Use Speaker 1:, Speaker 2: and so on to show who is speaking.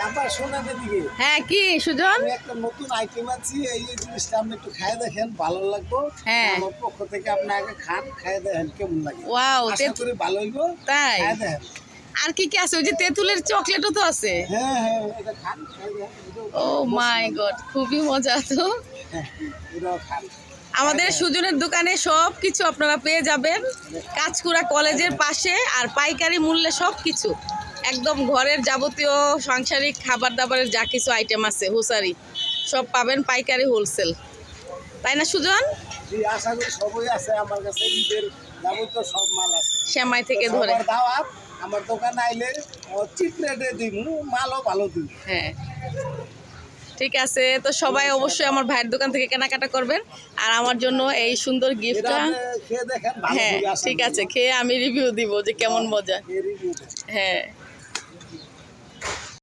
Speaker 1: আবার শোনেন এদিকে,
Speaker 2: হ্যাঁ কি সুজন?
Speaker 1: আমি একটা নতুন আইটেম আছি, এই যে জিনিসটা আপনি একটু খায় দেখেন, ভালো লাগবে।
Speaker 2: হ্যাঁ।
Speaker 1: আমার পক্ষ থেকে আপনি আগে খান, খায় দেখেন কেমন লাগে।
Speaker 2: ওয়াও,
Speaker 1: আশা করি ভালো হইব।
Speaker 2: তাই?
Speaker 1: খায় দেখেন।
Speaker 2: আর কি কি আছে? ওই যে তেঁতুলের চকলেটও তো আছে।
Speaker 1: হ্যাঁ হ্যাঁ, এটা খান, খায় দেখেন।
Speaker 2: ও মাই গড, খুবই মজা তো।
Speaker 1: হ্যাঁ, এটাও খান।
Speaker 2: আমাদের সুজনের দোকানে সব কিছু আপনারা পেয়ে যাবেন, কাঁচকুড়া কলেজের পাশে, আর পাইকারি মূল্যে সব কিছু, একদম ঘরের যাবতীয় সাংসারিক খাবার দাবারের যা কিছু আইটেম আছে হুসারি সব পাবেন পাইকারি হোলসেল, তাই না সুজন?
Speaker 1: জি, আশা করি সবই আছে আমার কাছে, ঈদের যাবতীয় সব মাল আছে।
Speaker 2: সেমাই
Speaker 1: তো
Speaker 2: থেকে ধরে।
Speaker 1: সবার দাওয়াত, আমার দোকানে আইলে চিপ রেটে দিব, মালও ভালো দিব।
Speaker 2: হ্যাঁ ঠিক আছে, তো সবাই অবশ্যই আমার ভাইয়ের দোকান থেকে কেনাকাটা করবেন, আর আমার জন্য এই সুন্দর
Speaker 1: এটা
Speaker 2: গিফটটা।
Speaker 1: আপনি খেয়ে দেখেন, ভালো
Speaker 2: হ্যাঁ
Speaker 1: হবে আশা
Speaker 2: ঠিক
Speaker 1: করি।
Speaker 2: আছে, খেয়ে আমি রিভিউ দিব যে কেমন মজা।
Speaker 1: এই review টা।
Speaker 2: হ্যাঁ।